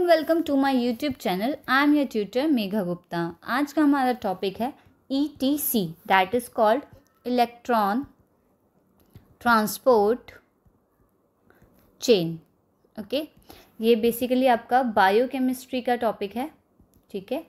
Welcome to my YouTube channel. I am your tutor Megha Gupta. आज का हमारा टॉपिक है ETC, that is called electron transport chain. Okay, ये basically आपका biochemistry का टॉपिक है, ठीक है,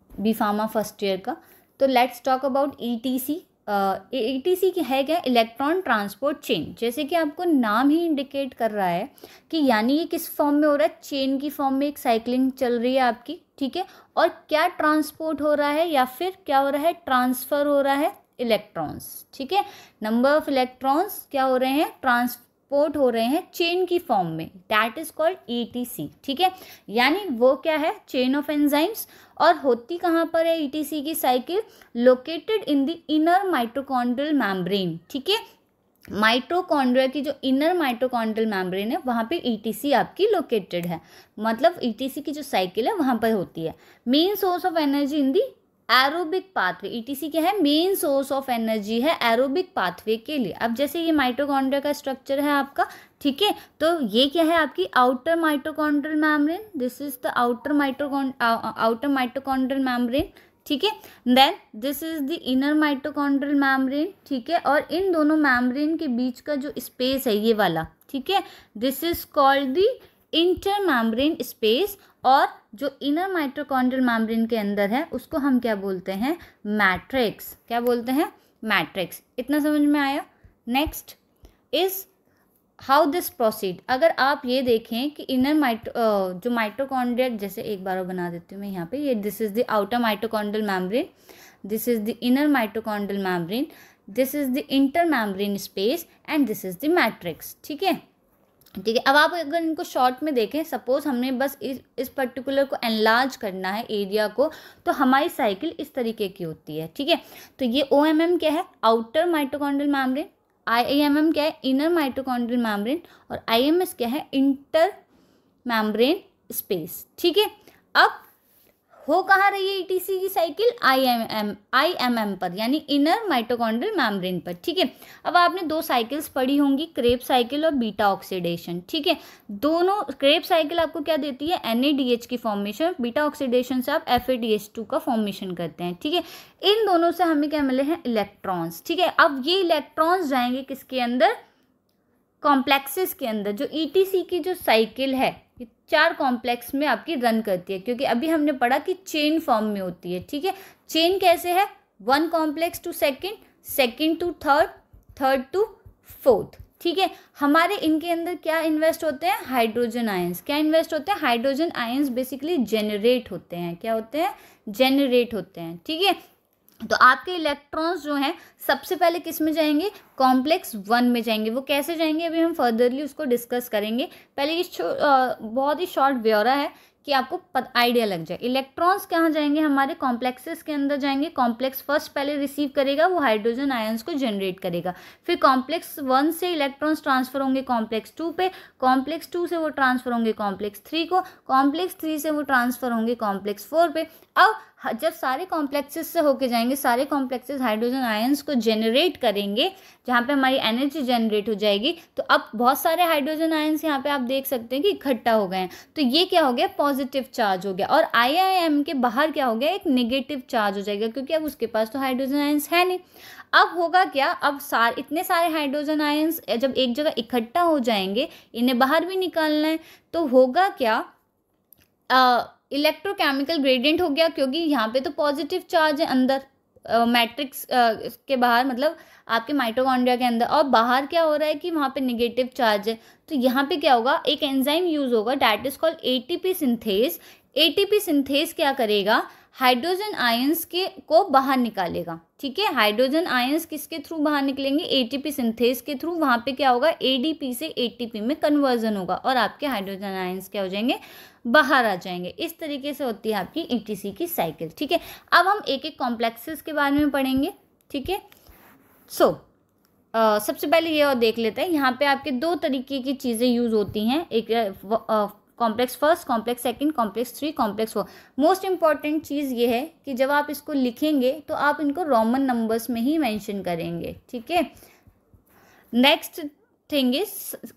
बी फार्मा फर्स्ट ईयर का। तो let's talk about ETC। ETC की है क्या? Electron transport chain. जैसे कि आपको नाम ही इंडिकेट कर रहा है कि यानी ये किस फॉर्म में हो रहा है, चेन की फॉर्म में एक साइक्लिंग चल रही है आपकी, ठीक है। और क्या ट्रांसपोर्ट हो रहा है या फिर क्या हो रहा है, ट्रांसफ़र हो रहा है इलेक्ट्रॉन्स, ठीक है। नंबर ऑफ इलेक्ट्रॉन्स क्या हो रहे हैं, ट्रांसपोर्ट हो रहे हैं चेन की फॉर्म में, दैट इज कॉल्ड ETC, ठीक है। यानी वो क्या है, चेन ऑफ एंजाइम्स। और होती कहाँ पर है ETC की cycle? Located in the inner mitochondrial membrane, ठीक है। माइटोकॉन्ड्रिया की जो इनर माइटोकॉन्ड्रियल मेम्ब्रेन है वहाँ पे ETC आपकी लोकेटेड है, मतलब ETC की जो साइकिल है वहाँ पर होती है। Main source of energy in the aerobic pathway. ETC क्या है? मेन सोर्स ऑफ एनर्जी है एरोबिक पाथवे के लिए। अब जैसे ये माइटोकॉन्ड्रिया का स्ट्रक्चर है आपका, ठीक है, तो ये क्या है आपकी outer mitochondrial membrane. This is the outer mitochondrial membrane, ठीक है। Then this is the inner mitochondrial membrane, ठीक है। और इन दोनों मेम्ब्रेन के बीच का जो स्पेस है ये वाला, ठीक है, this is called the inter membrane space. और जो इनर माइटोकॉन्ड्रियल मेम्ब्रेन के अंदर है उसको हम क्या बोलते हैं, मैट्रिक्स। क्या बोलते हैं? मैट्रिक्स। इतना समझ में आया? Next is how this proceed. अगर आप ये देखें कि इनर जो माइटोकॉन्ड्रिया, जैसे एक बार बना देती हूँ मैं यहाँ पे, ये this is the outer mitochondrial membrane, this is the inner mitochondrial membrane, this is the inter membrane space and this is the matrix, ठीक है, ठीक है। अब आप अगर इनको शॉर्ट में देखें, सपोज हमने बस इस पर्टिकुलर को एनलार्ज करना है एरिया को, तो हमारी साइकिल इस तरीके की होती है, ठीक है। तो ये OMM क्या है, आउटर माइटोकॉन्ड्रियल मेम्ब्रेन, IMM क्या है, इनर माइटोकॉन्ड्रियल मेम्ब्रेन, और IMS क्या है, इंटर मेम्ब्रेन स्पेस, ठीक है। अब हो कहाँ रही है ETC की साइकिल? IMM पर, यानी इनर माइटोकॉन्ड्रियल मेम्ब्रेन पर, ठीक है। अब आपने दो साइकिल्स पढ़ी होंगी, क्रेब साइकिल और बीटा ऑक्सीडेशन, ठीक है। दोनों, क्रेब साइकिल आपको क्या देती है, NADH की फॉर्मेशन, बीटा ऑक्सीडेशन से आप FADH2 का फॉर्मेशन करते हैं, ठीक है। इन दोनों से हमें क्या मिले हैं, इलेक्ट्रॉन्स, ठीक है। अब ये इलेक्ट्रॉन्स जाएंगे किसके अंदर, कॉम्प्लेक्सेस के अंदर। जो ETC की जो साइकिल है ये 4 कॉम्प्लेक्स में आपकी रन करती है, क्योंकि अभी हमने पढ़ा कि चेन फॉर्म में होती है, ठीक है। चेन कैसे है, 1 complex to second, second to third, third to fourth, ठीक है। हमारे इनके अंदर क्या इन्वेस्ट होते हैं, हाइड्रोजन आयंस। क्या इन्वेस्ट होते हैं, हाइड्रोजन आयंस बेसिकली जेनरेट होते हैं। क्या होते हैं, जेनरेट होते हैं, ठीक है। तो आपके इलेक्ट्रॉन्स जो हैं सबसे पहले किस में जाएंगे, कॉम्प्लेक्स 1 में जाएंगे। वो कैसे जाएंगे अभी हम फर्दरली उसको डिस्कस करेंगे। पहले ये बहुत ही शॉर्ट ब्यौरा है कि आपको आइडिया लग जाए। इलेक्ट्रॉन्स कहाँ जाएंगे, हमारे कॉम्प्लेक्सेस के अंदर जाएंगे। कॉम्प्लेक्स फर्स्ट पहले रिसीव करेगा, वो हाइड्रोजन आयंस को जनरेट करेगा। फिर कॉम्प्लेक्स 1 से इलेक्ट्रॉन्स ट्रांसफर होंगे कॉम्प्लेक्स 2 पे, कॉम्प्लेक्स 2 से वो ट्रांसफर होंगे कॉम्प्लेक्स 3 को, कॉम्प्लेक्स 3 से वो ट्रांसफर होंगे कॉम्प्लेक्स 4 पे। अब जब सारे कॉम्प्लेक्सेस से होके जाएंगे, सारे कॉम्प्लेक्सेस हाइड्रोजन आयंस को जनरेट करेंगे, जहाँ पे हमारी एनर्जी जनरेट हो जाएगी। तो अब बहुत सारे हाइड्रोजन आयंस यहाँ पे आप देख सकते हैं कि इकट्ठा हो गए हैं। तो ये क्या हो गया, पॉजिटिव चार्ज हो गया। और IIM के बाहर क्या हो गया, एक नेगेटिव चार्ज हो जाएगा, क्योंकि अब उसके पास तो हाइड्रोजन आयंस है नहीं। अब होगा क्या, अब इतने सारे हाइड्रोजन आयंस जब एक जगह इकट्ठा हो जाएंगे, इन्हें बाहर भी निकालना है, तो होगा क्या, इलेक्ट्रोकेमिकल ग्रेडियंट हो गया, क्योंकि यहाँ पे तो पॉजिटिव चार्ज है अंदर, मैट्रिक्स के बाहर, मतलब आपके माइटोकॉन्ड्रिया के अंदर, और बाहर क्या हो रहा है कि वहाँ पे नेगेटिव चार्ज है। तो यहाँ पे क्या होगा, एक एंजाइम यूज होगा, that is called ATP synthase. ATP synthase क्या करेगा, हाइड्रोजन आयंस को बाहर निकालेगा, ठीक है। हाइड्रोजन आयंस किसके थ्रू बाहर निकलेंगे, ATP सिंथेज के थ्रू। वहाँ पे क्या होगा, ADP से ATP में कन्वर्जन होगा और आपके हाइड्रोजन आयंस क्या हो जाएंगे, बाहर आ जाएंगे। इस तरीके से होती है आपकी ETC की साइकिल, ठीक है। अब हम एक एक कॉम्प्लेक्सेस के बारे में पढ़ेंगे, ठीक है। सबसे पहले ये और देख लेते हैं, यहाँ पे आपके 2 तरीके की चीज़ें यूज होती हैं, एक complex first, complex second, complex 3, complex 4। Most important चीज़ ये है कि जब आप इसको लिखेंगे तो आप इनको रोमन नंबर्स में ही मेंशन करेंगे, ठीक है। नेक्स्ट थिंग इज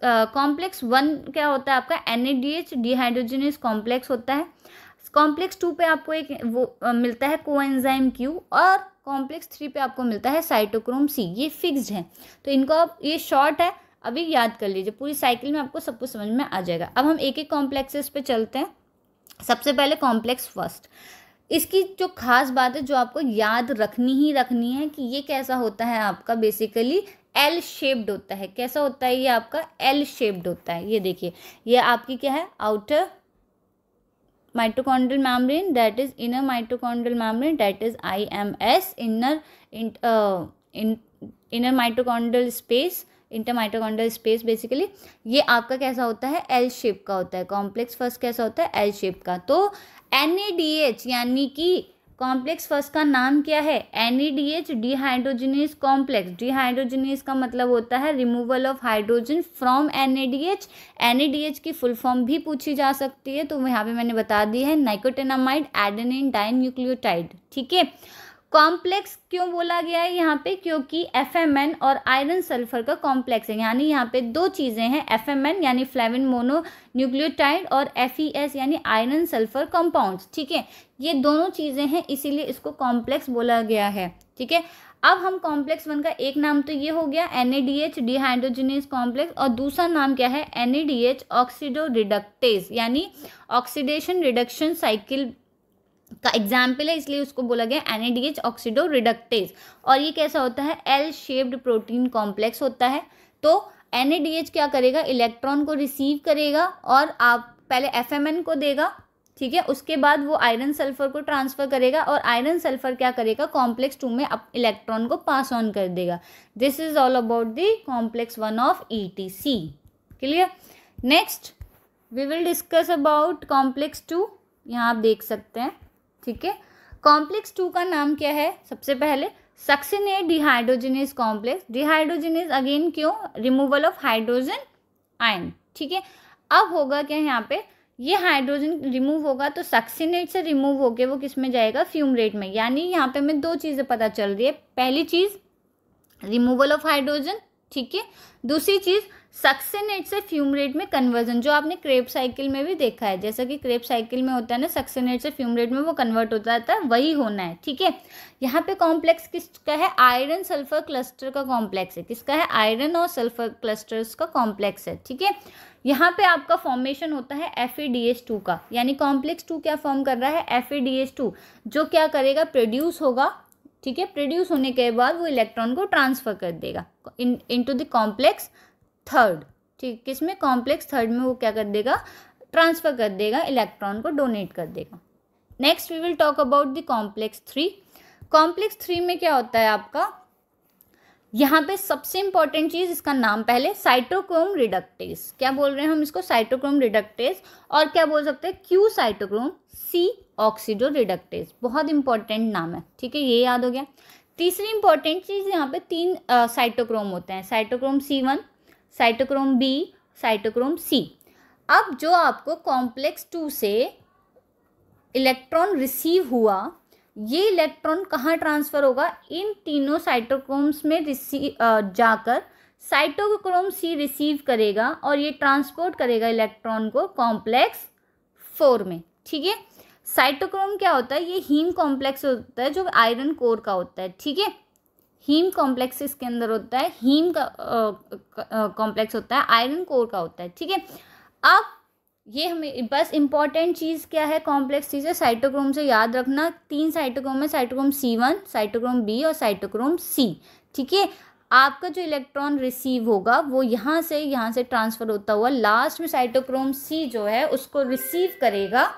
कॉम्प्लेक्स 1 क्या होता है आपका NADH डिहाइड्रोजनेस कॉम्प्लेक्स होता है। कॉम्प्लेक्स 2 पे आपको एक वो मिलता है कोएंजाइम Q, और कॉम्प्लेक्स 3 पे आपको मिलता है साइटोक्रोम C। ये फिक्स्ड है, तो इनको आप, ये शॉर्ट है, अभी याद कर लीजिए, पूरी साइकिल में आपको सब कुछ समझ में आ जाएगा। अब हम एक एक कॉम्प्लेक्सेस पे चलते हैं। सबसे पहले कॉम्प्लेक्स फर्स्ट, इसकी जो खास बात है जो आपको याद रखनी है कि ये कैसा होता है आपका, बेसिकली एल शेप्ड होता है। कैसा होता है ये आपका? एल शेप्ड होता है। ये देखिए, ये आपकी क्या है? Outer mitochondrial membrane, that is inner mitochondrial membrane, that is IMS, inner mitochondrial space, inter mitochondrial space. Basically ये आपका कैसा होता है? एल शेप का होता है। कॉम्प्लेक्स फर्स्ट कैसा होता है? एल शेप का। तो NADH यानी कि कॉम्प्लेक्स फर्स्ट का नाम क्या है? NADH dehydrogenase complex. डिहाइड्रोजनेस का मतलब होता है removal of hydrogen from NADH। NADH की फुल फॉर्म भी पूछी जा सकती है, तो यहाँ पे मैंने बता दी है, नाइकोटिनामाइड एडेनिन डाइन्यूक्लियोटाइड। ठीक है, कॉम्प्लेक्स क्यों बोला गया है यहाँ पे? क्योंकि FMN और आयरन सल्फर का कॉम्प्लेक्स है, यानी यहाँ पे दो चीज़ें हैं, FMN यानी फ्लेविन मोनो न्यूक्लियोटाइड और FES यानी आयरन सल्फर कंपाउंड्स। ठीक है, ये दोनों चीज़ें हैं, इसीलिए इसको कॉम्प्लेक्स बोला गया है। ठीक है, अब हम कॉम्प्लेक्स 1 का एक नाम तो ये हो गया NADH डिहाइड्रोजनेस कॉम्प्लेक्स, और दूसरा नाम क्या है? NADH ऑक्सीडो रिडक्टेज, यानी ऑक्सीडेशन रिडक्शन साइकिल का एग्जाम्पल है, इसलिए उसको बोला गया NADH ऑक्सीडो रिडक्टेज। और ये कैसा होता है? एल शेप्ड प्रोटीन कॉम्प्लेक्स होता है। तो NADH क्या करेगा? इलेक्ट्रॉन को रिसीव करेगा, और आप पहले FMN को देगा, ठीक है, उसके बाद वो आयरन सल्फर को ट्रांसफर करेगा, और आयरन सल्फर क्या करेगा? कॉम्प्लेक्स 2 में इलेक्ट्रॉन को पास ऑन कर देगा। This is all about the complex 1 of ETC। Clear? Next we will discuss about complex 2। यहाँ आप देख सकते हैं। ठीक है, कॉम्प्लेक्स 2 का नाम क्या है? सबसे पहले succinate dehydrogenase complex. Dehydrogenase again क्यों? Removal of hydrogen ion. ठीक है, अब होगा क्या यहाँ पे? ये हाइड्रोजन रिमूव होगा तो सक्सिनेट से रिमूव होके वो किस में जाएगा? फ्यूमरेट में। यानी यहाँ पे हमें दो चीज़ें पता चल रही है। पहली चीज़ रिमूवल ऑफ हाइड्रोजन, ठीक है, दूसरी चीज़ सक्सिनेट से फ्यूमरेट में कन्वर्जन, जो आपने क्रेब साइकिल में भी देखा है। जैसा कि क्रेब साइकिल में होता है ना, सक्सिनेट से फ्यूमरेट में वो कन्वर्ट हो जाता है, वही होना है। ठीक है, यहाँ पे कॉम्प्लेक्स किसका है? आयरन सल्फर क्लस्टर का कॉम्प्लेक्स है। किसका है? आयरन और सल्फर क्लस्टर्स का कॉम्प्लेक्स है। ठीक है, यहाँ पे आपका फॉर्मेशन होता है FADH2 का, यानी कॉम्प्लेक्स 2 क्या फॉर्म कर रहा है? FADH2, जो क्या करेगा? प्रोड्यूस होगा। ठीक है, प्रोड्यूस होने के बाद वो इलेक्ट्रॉन को ट्रांसफर कर देगा इनटू द कॉम्प्लेक्स 3rd। ठीक, किसमें? कॉम्प्लेक्स 3rd में वो क्या कर देगा? ट्रांसफर कर देगा, इलेक्ट्रॉन को डोनेट कर देगा। Next we will talk about the complex 3। Complex 3 में क्या होता है आपका? यहाँ पे सबसे इंपॉर्टेंट चीज, इसका नाम पहले साइटोक्रोम रिडक्टेज। क्या बोल रहे हैं हम इसको? Cytochrome reductase. और क्या बोल सकते हैं? Q cytochrome, C oxido reductase. बहुत इंपॉर्टेंट नाम है। ठीक है, ये याद हो गया। तीसरी इंपॉर्टेंट चीज, यहाँ पे 3 साइटोक्रोम होते हैं, cytochrome C1, cytochrome B, cytochrome C। अब जो आपको कॉम्प्लेक्स 2 से इलेक्ट्रॉन रिसीव हुआ, ये इलेक्ट्रॉन कहाँ ट्रांसफर होगा? इन तीनों साइटोक्रोम्स में जाकर साइटोक्रोम C रिसीव करेगा, और ये ट्रांसपोर्ट करेगा इलेक्ट्रॉन को कॉम्प्लेक्स 4 में। ठीक है, साइटोक्रोम क्या होता है? ये हीम कॉम्प्लेक्स होता है, जो आयरन कोर का होता है। ठीक है, हीम कॉम्प्लेक्स इसके अंदर होता है, हीम का कॉम्प्लेक्स होता है, आयरन कोर का होता है। ठीक है, अब ये हमें बस इंपॉर्टेंट चीज़ क्या है? कॉम्प्लेक्स चीज़ है, साइटोक्रोम से याद रखना। 3 साइटोक्रोम है, साइटोक्रोम C1, साइटोक्रोम B और साइटोक्रोम C। ठीक है, आपका जो इलेक्ट्रॉन रिसीव होगा वो यहाँ से ट्रांसफर होता हुआ लास्ट में साइटोक्रोम C जो है उसको रिसीव करेगा।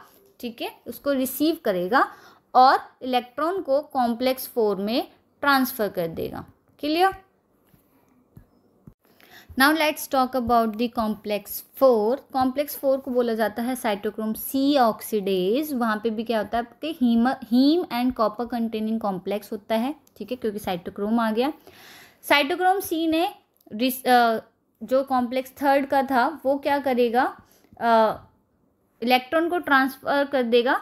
ठीक है, उसको रिसीव करेगा और इलेक्ट्रॉन को कॉम्प्लेक्स 4 में ट्रांसफर कर देगा। Clear? Now let's talk about the complex 4। Complex 4 को बोला जाता है साइटोक्रोम C ऑक्सीडेज। वहाँ पे भी क्या होता है? आपके haem and copper containing complex होता है। ठीक है, क्योंकि साइटोक्रोम आ गया। साइटोक्रोम C ने जो कॉम्प्लेक्स 3rd का था वो क्या करेगा? इलेक्ट्रॉन को ट्रांसफर कर देगा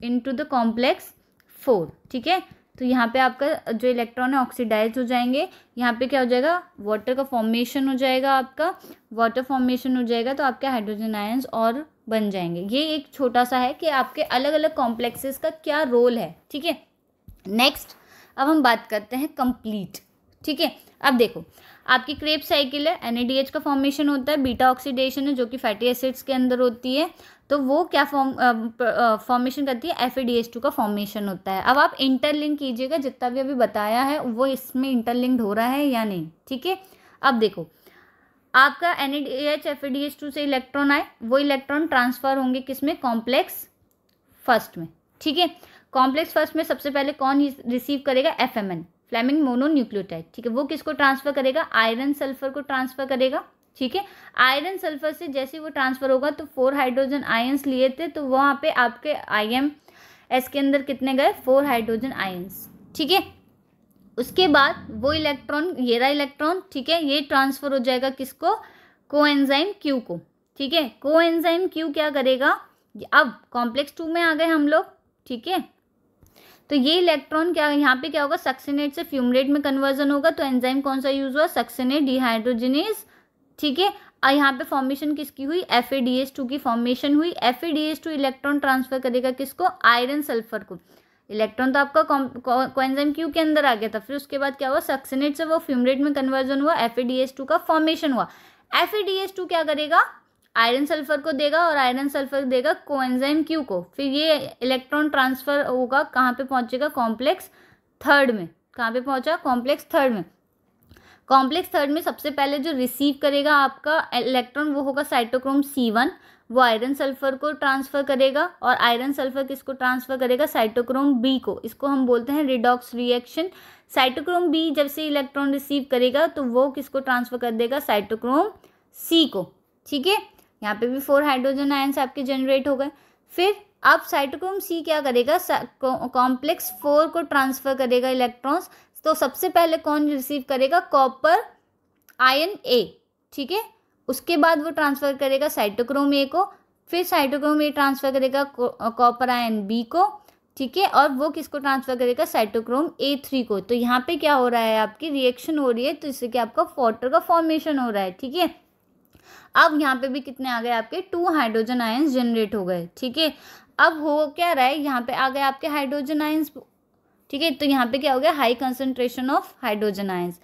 इनटू द कॉम्प्लेक्स 4। ठीक है, तो यहाँ पे आपका जो इलेक्ट्रॉन है ऑक्सीडाइज हो जाएंगे, यहाँ पे क्या हो जाएगा, वाटर का फॉर्मेशन हो जाएगा, आपका वाटर फॉर्मेशन हो जाएगा, तो आपके हाइड्रोजन आयंस और बन जाएंगे। ये एक छोटा सा है कि आपके अलग अलग कॉम्प्लेक्सेस का क्या रोल है, ठीक है। नेक्स्ट अब हम बात करते हैं कंप्लीट, ठीक है। अब देखो आपकी क्रेब्स साइकिल है, NADH का फॉर्मेशन होता है, बीटा ऑक्सीडेशन है जो कि फैटी एसिड्स के अंदर होती है, तो वो क्या फॉर्मेशन करती है, FADH2 का फॉर्मेशन होता है। अब आप इंटरलिंक कीजिएगा, जितना भी अभी बताया है वो इसमें इंटरलिंक्ड हो रहा है या नहीं, ठीक है। अब देखो आपका NADH FADH2 से इलेक्ट्रॉन आए, वो इलेक्ट्रॉन ट्रांसफर होंगे किसमें, कॉम्प्लेक्स फर्स्ट में, ठीक है। कॉम्प्लेक्स फर्स्ट में सबसे पहले कौन रिसीव करेगा, FMN, फ्लेमिंग मोनोन्यूक्लियोटाइड, ठीक है। वो किसको ट्रांसफर करेगा, आयरन सल्फर को ट्रांसफर करेगा, ठीक है। आयरन सल्फर से जैसे वो ट्रांसफर होगा तो 4 हाइड्रोजन आयंस लिए थे, तो वहाँ पे आपके IMS के अंदर कितने गए, 4 हाइड्रोजन आयंस, ठीक है। उसके बाद वो इलेक्ट्रॉन, ये रहा इलेक्ट्रॉन, ठीक है, ये ट्रांसफर हो जाएगा किसको, कोएंजाइम Q को, ठीक है। कोएंजाइम Q क्या करेगा, अब कॉम्प्लेक्स 2 में आ गए हम लोग, ठीक है। तो ये इलेक्ट्रॉन क्या, यहाँ पे क्या होगा, सक्सिनेट से फ्यूमरेट में कन्वर्जन होगा, तो एंजाइम कौन सा यूज हुआ, सक्सिनेट डिहाइड्रोजिनेज, ठीक है। और यहाँ पे फॉर्मेशन किसकी हुई, FADH2 की फॉर्मेशन हुई। FADH2 इलेक्ट्रॉन ट्रांसफर करेगा किसको, आयरन सल्फर को। इलेक्ट्रॉन तो आपका कोएंजाइम Q के अंदर आ गया था, फिर उसके बाद क्या हुआ, सक्सिनेट से वो फ्यूमरेट में कन्वर्जन हुआ, FADH2 का फॉर्मेशन हुआ। FADH2 क्या करेगा, आयरन सल्फर को देगा और आयरन सल्फर देगा कोएंजाइम Q को, फिर ये इलेक्ट्रॉन ट्रांसफर होगा, कहाँ पे पहुंचेगा, कॉम्प्लेक्स थर्ड में। कहाँ पे पहुंचा, कॉम्प्लेक्स थर्ड में। कॉम्प्लेक्स थर्ड में सबसे पहले जो रिसीव करेगा आपका इलेक्ट्रॉन वो होगा साइटोक्रोम C1, वो आयरन सल्फर को ट्रांसफर करेगा, और आयरन सल्फर किसको ट्रांसफर करेगा, साइटोक्रोम B को। इसको हम बोलते हैं रिडॉक्स रिएक्शन। साइटोक्रोम B जब से इलेक्ट्रॉन रिसीव करेगा तो वो किसको ट्रांसफर कर देगा, साइटोक्रोम C को, ठीक है। यहाँ पे भी 4 हाइड्रोजन आयंस आपके जनरेट हो गए। फिर अब साइटोक्रोम C क्या करेगा, कॉम्प्लेक्स 4 को ट्रांसफर करेगा इलेक्ट्रॉन्स, तो सबसे पहले कौन रिसीव करेगा, कॉपर आयन A, ठीक है। उसके बाद वो ट्रांसफर करेगा साइटोक्रोम A को, फिर साइटोक्रोम A ट्रांसफर करेगा कॉपर आयन B को, ठीक है, और वो किसको ट्रांसफर करेगा, साइटोक्रोम A3 को। तो यहाँ पे क्या हो रहा है, आपकी रिएक्शन हो रही है, तो इससे क्या आपका वाटर का फॉर्मेशन हो रहा है, ठीक है। अब यहाँ पे भी कितने आ गए, आपके 2 हाइड्रोजन आयंस जनरेट हो गए, ठीक है। अब हो क्या रहा है, यहाँ पे आ गए आपके हाइड्रोजन आयंस, ठीक है। तो यहाँ पे क्या हो गया, high concentration of hydrogen ions,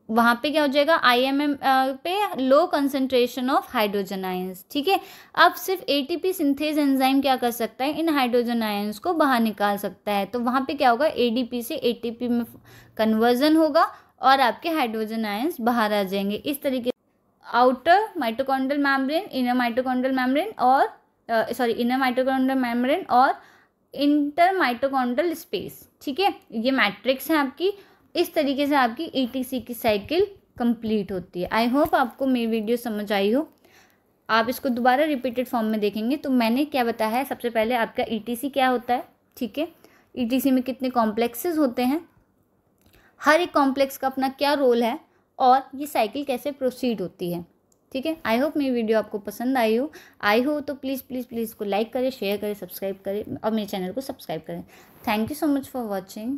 वहाँ पे क्या हो जाएगा, IMM पे low concentration of hydrogen ions, ठीक है। अब सिर्फ ATP सिंथेज एंजाइम क्या कर सकता है, इन हाइड्रोजन आयंस को बाहर निकाल सकता है, तो वहाँ पे क्या होगा, ADP से ATP में कन्वर्जन होगा और आपके हाइड्रोजन आयंस बाहर आ जाएंगे। इस तरीके outer mitochondrial membrane, inner mitochondrial membrane और इनर माइटोकॉन्ड्रियल मेम्ब्रेन और इंटर माइटोकॉन्ड्रियल स्पेस, ठीक है। ये मैट्रिक्स है आपकी। इस तरीके से आपकी ETC की साइकिल कंप्लीट होती है। आई होप आपको मेरी वीडियो समझ आई हो। आप इसको दोबारा रिपीटेड फॉर्म में देखेंगे तो मैंने क्या बताया है, सबसे पहले आपका ETC क्या होता है, ठीक है। ETC में कितने कॉम्प्लेक्सेस होते हैं, हर एक कॉम्प्लेक्स का अपना क्या रोल है, और ये साइकिल कैसे प्रोसीड होती है, ठीक है। आई होप मेरी वीडियो आपको पसंद आई हो तो प्लीज़ प्लीज़ प्लीज़ इसको लाइक करें, शेयर करें, सब्सक्राइब करें और मेरे चैनल को सब्सक्राइब करें। Thank you so much for watching.